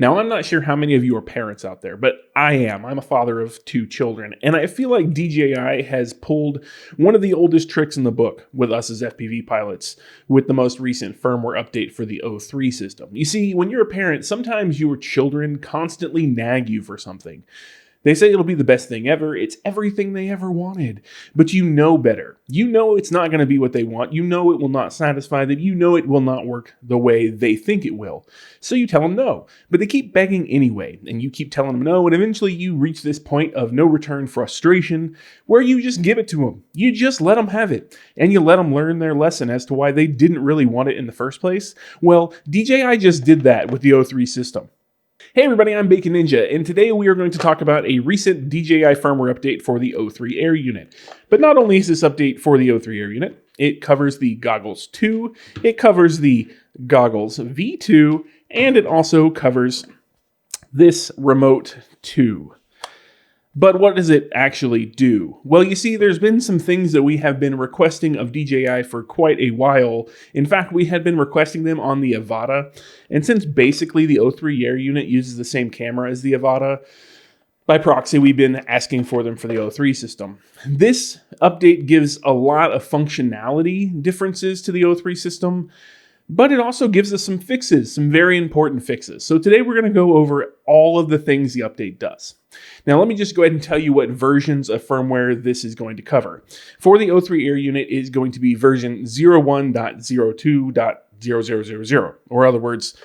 Now, I'm not sure how many of you are parents out there, but I am. I'm a father of 2 children, and I feel like DJI has pulled one of the oldest tricks in the book with us as FPV pilots with the most recent firmware update for the O3 system. You see, when you're a parent, sometimes your children constantly nag you for something. They say it'll be the best thing ever. It's everything they ever wanted. But you know better. You know it's not going to be what they want. You know it will not satisfy them. You know it will not work the way they think it will. So you tell them no. But they keep begging anyway. And you keep telling them no. And eventually you reach this point of no return frustration where you just give it to them. You just let them have it. And you let them learn their lesson as to why they didn't really want it in the first place. Well, DJI just did that with the O3 system. Hey everybody, I'm Bacon Ninja, and today we are going to talk about a recent DJI firmware update for the O3 Air Unit. But not only is this update for the O3 Air Unit, it covers the Goggles 2, it covers the Goggles V2, and it also covers this Remote 2. But what does it actually do? Well, you see, there's been some things that we have been requesting of DJI for quite a while. In fact, we had been requesting them on the Avata. And since basically the O3 Air Unit uses the same camera as the Avata, by proxy, we've been asking for them for the O3 system. This update gives a lot of functionality differences to the O3 system, but it also gives us some fixes, some very important fixes. So today we're going to go over all of the things the update does. Now let me just go ahead and tell you what versions of firmware this is going to cover. For the O3 Air Unit, it is going to be version 01.02.0000, or in other words,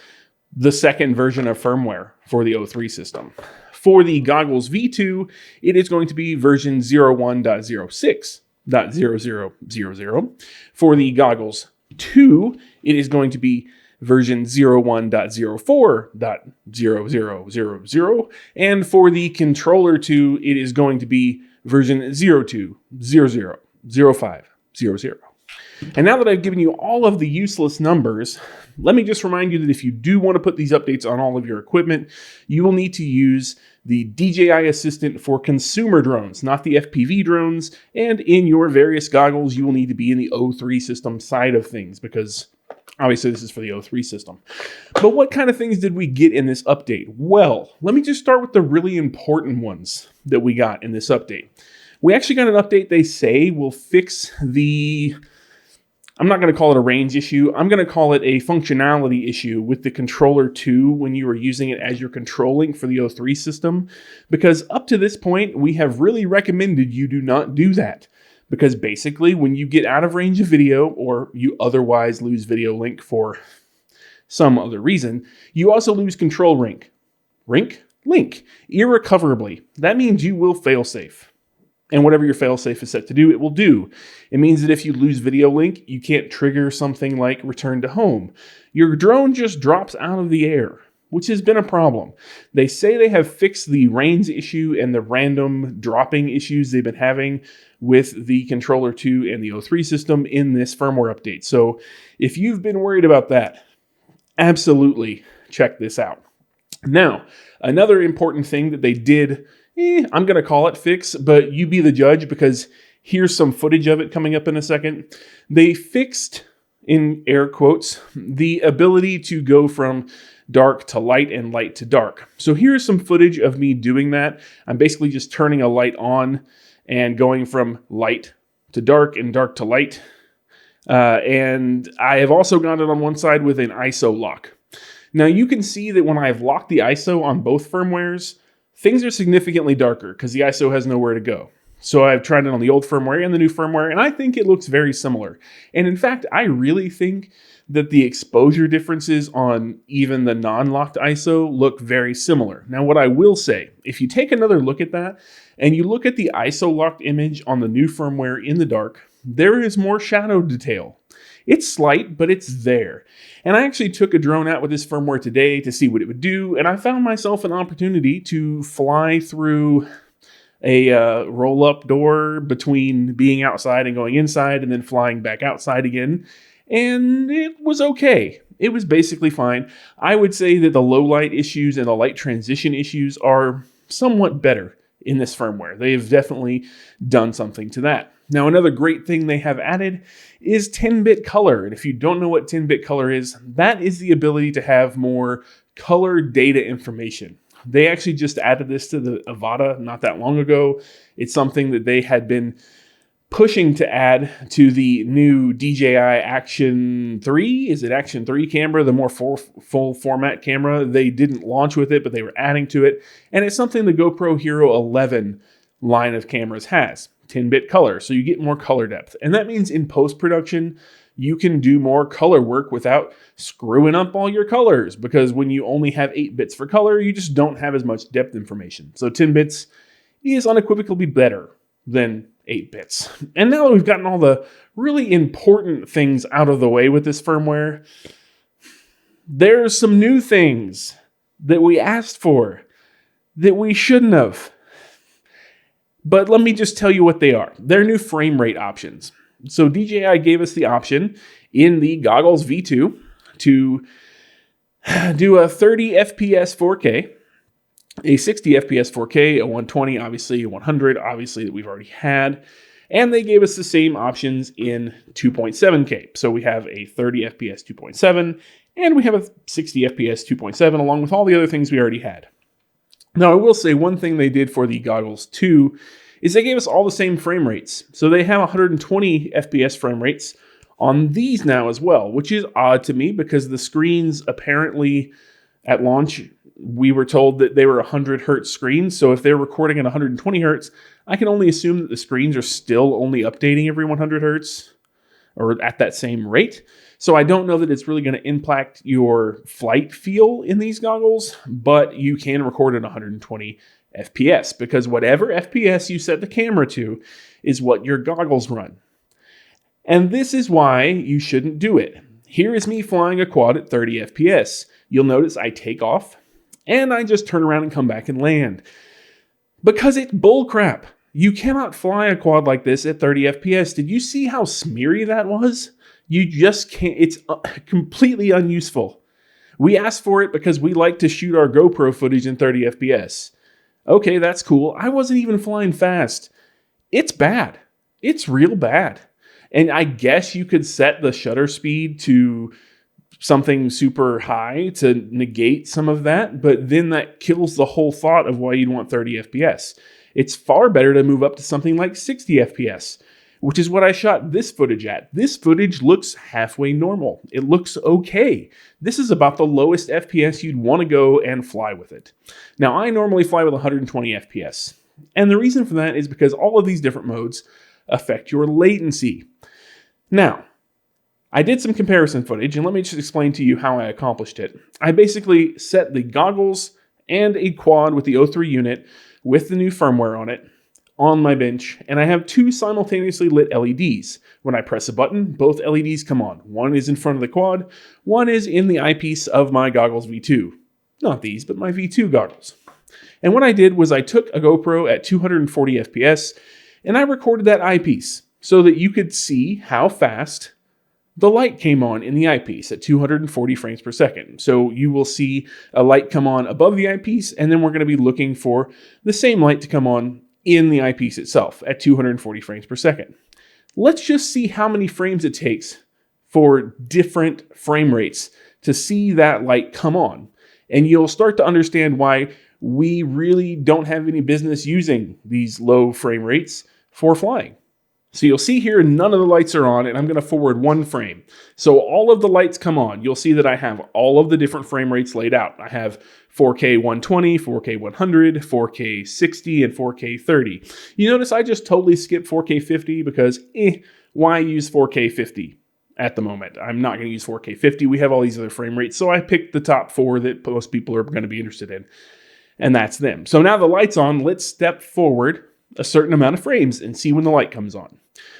the second version of firmware for the O3 system. For the Goggles V2, it is going to be version 01.06.0000. For the Goggles 2, it is going to be version 01.04.0000, and for the controller 2, it is going to be version 02.00.05.00. And now that I've given you all of the useless numbers, let me just remind you that if you do want to put these updates on all of your equipment, you will need to use the DJI Assistant for consumer drones, not the FPV drones, and in your various goggles, you will need to be in the O3 system side of things, because obviously this is for the O3 system. But what kind of things did we get in this update? Well, let me just start with the really important ones that we got in this update. We actually got an update they say will fix the, I'm not going to call it a range issue, I'm going to call it a functionality issue with the controller 2 when you are using it as your control link for the O3 system. Because up to this point, we have really recommended you do not do that. Because basically, when you get out of range of video, or you otherwise lose video link for some other reason, you also lose control link. Link. Irrecoverably. That means you will fail safe. And whatever your failsafe is set to do, it will do. It means that if you lose video link, you can't trigger something like return to home. Your drone just drops out of the air, which has been a problem. They say they have fixed the range issue and the random dropping issues they've been having with the controller 2 and the O3 system in this firmware update. So if you've been worried about that, absolutely check this out. Now, another important thing that they did, I'm going to call it fix, but you be the judge, because here's some footage of it coming up in a second. They fixed, in air quotes, the ability to go from dark to light and light to dark. So here's some footage of me doing that. I'm basically just turning a light on and going from light to dark and dark to light. And I have also got it on one side with an ISO lock. Now you can see that when I've locked the ISO on both firmwares, things are significantly darker because the ISO has nowhere to go. So I've tried it on the old firmware and the new firmware, and I think it looks very similar. And in fact, I really think that the exposure differences on even the non-locked ISO look very similar. Now, what I will say, if you take another look at that, and you look at the ISO locked image on the new firmware in the dark, there is more shadow detail. It's slight, but it's there. And I actually took a drone out with this firmware today to see what it would do, and I found myself an opportunity to fly through a roll-up door between being outside and going inside and then flying back outside again. And it was okay. It was basically fine. I would say that the low light issues and the light transition issues are somewhat better in this firmware. They've definitely done something to that. Now, another great thing they have added is 10-bit color. And if you don't know what 10-bit color is, that is the ability to have more color data information. They actually just added this to the Avata not that long ago. It's something that they had been pushing to add to the new DJI Action 3. Is it Action 3 camera, the more full format camera? They didn't launch with it, but they were adding to it. And it's something the GoPro Hero 11 line of cameras has, 10-bit color. So you get more color depth. And that means in post-production, you can do more color work without screwing up all your colors, because when you only have 8 bits for color, you just don't have as much depth information. So 10 bits is unequivocally better than 8 bits. And now that we've gotten all the really important things out of the way with this firmware, there's some new things that we asked for that we shouldn't have. But let me just tell you what they are. They're new frame rate options. So DJI gave us the option in the Goggles V2 to do a 30 FPS 4K, a 60 FPS 4K, a 120, obviously, a 100, obviously, that we've already had. And they gave us the same options in 2.7K. So we have a 30 FPS 2.7, and we have a 60 FPS 2.7, along with all the other things we already had. Now, I will say one thing they did for the Goggles 2 is they gave us all the same frame rates. So they have 120 FPS frame rates on these now as well, which is odd to me because the screens apparently at launch, we were told that they were 100 hertz screens. So if they're recording at 120 hertz, I can only assume that the screens are still only updating every 100 hertz or at that same rate. So I don't know that it's really going to impact your flight feel in these goggles, but you can record at 120 FPS because whatever FPS you set the camera to is what your goggles run. And this is why you shouldn't do it. Here is me flying a quad at 30 FPS. You'll notice I take off and I just turn around and come back and land. Because it's bullcrap. You cannot fly a quad like this at 30 FPS. Did you see how smeary that was? You just can't. It's completely unuseful. We asked for it because we like to shoot our GoPro footage in 30 FPS. Okay, that's cool. I wasn't even flying fast. It's bad. It's real bad. And I guess you could set the shutter speed to something super high to negate some of that, but then that kills the whole thought of why you'd want 30 FPS. It's far better to move up to something like 60 FPS, which is what I shot this footage at. This footage looks halfway normal. It looks okay. This is about the lowest FPS you'd want to go and fly with it. Now, I normally fly with 120 FPS, and the reason for that is because all of these different modes affect your latency. Now, I did some comparison footage, and let me just explain to you how I accomplished it. I basically set the goggles and a quad with the O3 unit with the new firmware on it on my bench, and I have two simultaneously lit LEDs. When I press a button, both LEDs come on. One is in front of the quad, one is in the eyepiece of my Goggles V2. Not these, but my V2 goggles. And what I did was I took a GoPro at 240 FPS, and I recorded that eyepiece so that you could see how fast the light came on in the eyepiece at 240 frames per second. So you will see a light come on above the eyepiece, and then we're going to be looking for the same light to come on in the eyepiece itself at 240 frames per second. Let's just see how many frames it takes for different frame rates to see that light come on. And you'll start to understand why we really don't have any business using these low frame rates for flying. So you'll see here none of the lights are on, and I'm going to forward one frame. So all of the lights come on. You'll see that I have all of the different frame rates laid out. I have 4K 120, 4K 100, 4K 60, and 4K 30. You notice I just totally skipped 4K 50 because why use 4K 50 at the moment? I'm not going to use 4K 50. We have all these other frame rates, so I picked the top four that most people are going to be interested in, and that's them. So now the light's on. Let's step forward a certain amount of frames and see when the light comes on.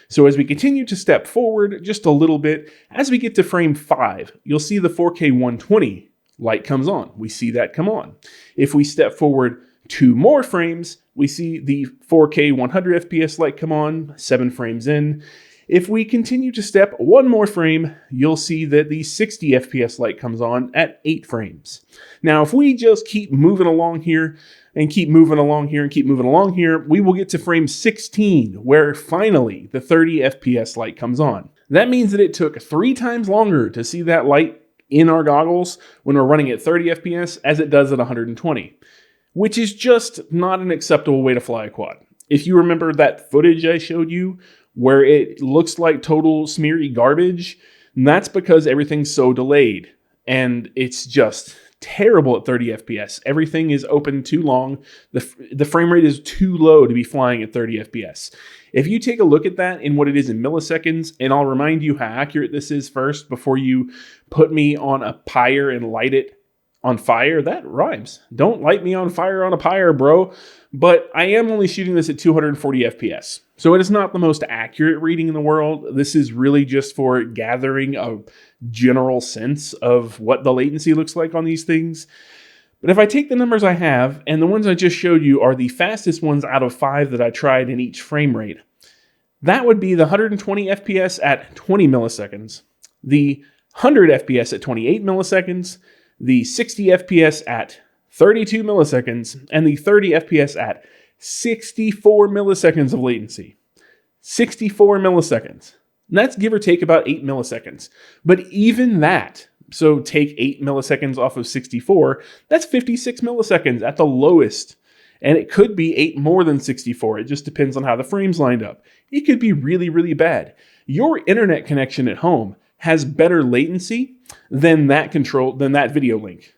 So as we continue to step forward just a little bit, as we get to frame 5, you'll see the 4K 120 light comes on. We see that come on. If we step forward 2 more frames, we see the 4K 100 FPS light come on, 7 frames in. If we continue to step 1 more frame, you'll see that the 60 FPS light comes on at 8 frames. Now, if we just keep moving along here, and keep moving along here and keep moving along here, we will get to frame 16, where finally the 30 FPS light comes on. That means that it took 3 times longer to see that light in our goggles when we're running at 30 FPS as it does at 120, which is just not an acceptable way to fly a quad. If you remember that footage I showed you where it looks like total smeary garbage, that's because everything's so delayed and it's just terrible at 30 FPS. Everything is open too long. The frame rate is too low to be flying at 30 FPS. If you take a look at that in what it is in milliseconds, and I'll remind you how accurate this is first before you put me on a pyre and light it on fire. That rhymes. Don't light me on fire on a pyre, bro. But I am only shooting this at 240 FPS. So it is not the most accurate reading in the world. This is really just for gathering a general sense of what the latency looks like on these things. But if I take the numbers I have, and the ones I just showed you are the fastest ones out of 5 that I tried in each frame rate, that would be the 120 FPS at 20 milliseconds, the 100 FPS at 28 milliseconds, the 60 FPS at 32 milliseconds, and the 30 FPS at 64 milliseconds of latency. 64 milliseconds. And that's give or take about 8 milliseconds. But even that, so take 8 milliseconds off of 64, that's 56 milliseconds at the lowest. And it could be 8 more than 64. It just depends on how the frames lined up. It could be really, really bad. Your internet connection at home has better latency than that video link.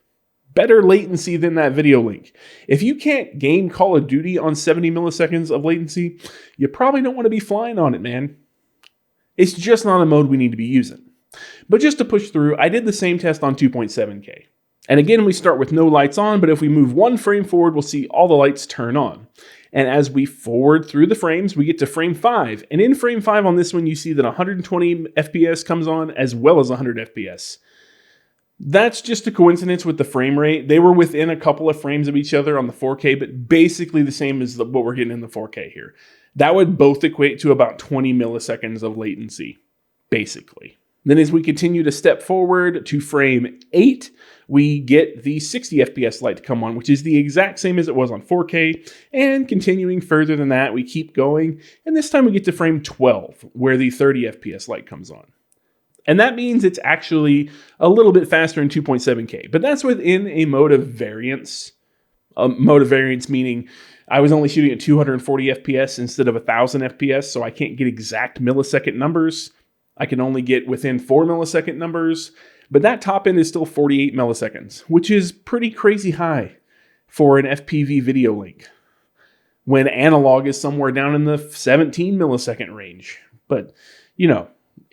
Better latency than that video link. If you can't game Call of Duty on 70 milliseconds of latency, you probably don't want to be flying on it, man. It's just not a mode we need to be using. But just to push through, I did the same test on 2.7K. And again, we start with no lights on, but if we move one frame forward, we'll see all the lights turn on. And as we forward through the frames, we get to frame 5. And in frame 5 on this one, you see that 120 FPS comes on as well as 100 FPS. That's just a coincidence with the frame rate. They were within a couple of frames of each other on the 4K, but basically the same as what we're getting in the 4K here. That would both equate to about 20 milliseconds of latency, basically. Then as we continue to step forward to frame 8, we get the 60 FPS light to come on, which is the exact same as it was on 4K. And continuing further than that, we keep going. And this time we get to frame 12, where the 30 FPS light comes on. And that means it's actually a little bit faster in 2.7K. But that's within a mode of variance. A mode of variance meaning I was only shooting at 240 FPS instead of 1000 FPS, so I can't get exact millisecond numbers. I can only get within 4 millisecond numbers. But that top end is still 48 milliseconds, which is pretty crazy high for an FPV video link, when analog is somewhere down in the 17 millisecond range. But, you know,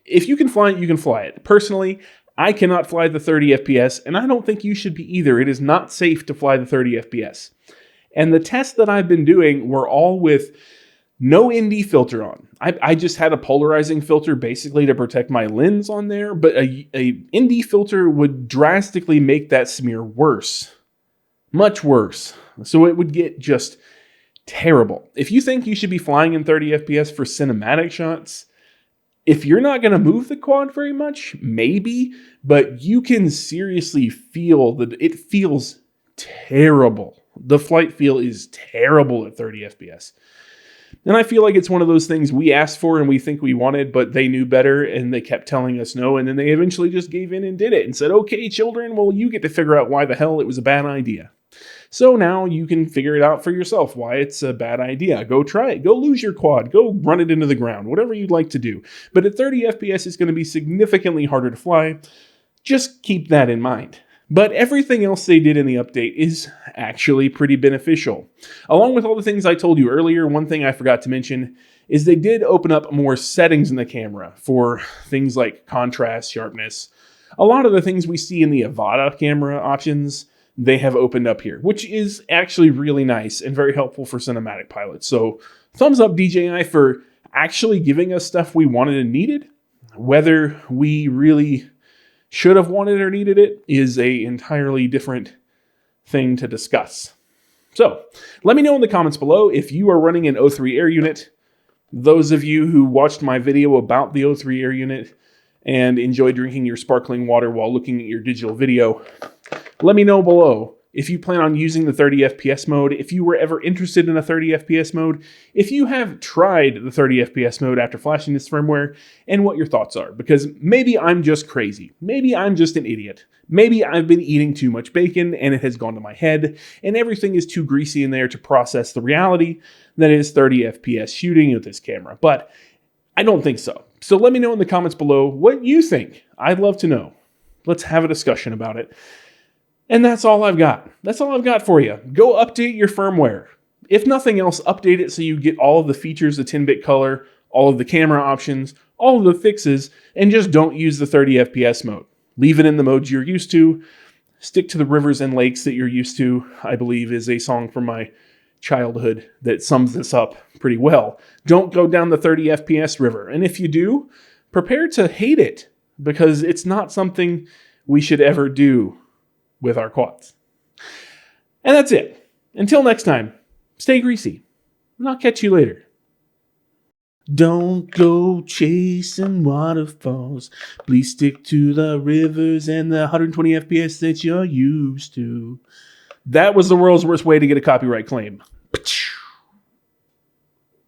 if you can fly it, you can fly it. Personally, I cannot fly the 30 FPS, and I don't think you should be either. It is not safe to fly the 30 FPS. And the tests that I've been doing were all with no ND filter on. I just had a polarizing filter basically to protect my lens on there, but a ND filter would drastically make that smear worse. Much worse. So it would get just terrible. If you think you should be flying in 30 FPS for cinematic shots, if you're not going to move the quad very much, maybe, but you can seriously feel that it feels terrible. The flight feel is terrible at 30 FPS. And I feel like it's one of those things we asked for and we think we wanted, but they knew better and they kept telling us no. And then they eventually just gave in and did it and said, okay, children, well, you get to figure out why the hell it was a bad idea. So now you can figure it out for yourself why it's a bad idea. Go try it. Go lose your quad. Go run it into the ground. Whatever you'd like to do. But at 30 FPS, it's going to be significantly harder to fly. Just keep that in mind. But everything else they did in the update is actually pretty beneficial. Along with all the things I told you earlier, one thing I forgot to mention is they did open up more settings in the camera for things like contrast, sharpness. A lot of the things we see in the Avata camera options, they have opened up here, which is actually really nice and very helpful for cinematic pilots. So thumbs up DJI for actually giving us stuff we wanted and needed. Whether we really should have wanted or needed it is a entirely different thing to discuss. So let me know in the comments below if you are running an O3 Air Unit. Those of you who watched my video about the O3 Air Unit and enjoy drinking your sparkling water while looking at your digital video, let me know below if you plan on using the 30 FPS mode, if you were ever interested in a 30 FPS mode, if you have tried the 30 FPS mode after flashing this firmware, and what your thoughts are. Because maybe I'm just crazy. Maybe I'm just an idiot. Maybe I've been eating too much bacon and it has gone to my head, and everything is too greasy in there to process the reality that is 30 FPS shooting with this camera. But I don't think so. So let me know in the comments below what you think. I'd love to know. Let's have a discussion about it. And that's all I've got. That's all I've got for you. Go update your firmware. If nothing else, update it so you get all of the features, the 10-bit color, all of the camera options, all of the fixes, and just don't use the 30 FPS mode. Leave it in the modes you're used to. Stick to the rivers and lakes that you're used to, I believe is a song from my childhood that sums this up pretty well. Don't go down the 30 FPS river. And if you do, prepare to hate it, because it's not something we should ever do with our quads. And that's it. Until next time, stay greasy, and I'll catch you later. Don't go chasing waterfalls. Please stick to the rivers and the 120 FPS that you're used to. That was the world's worst way to get a copyright claim.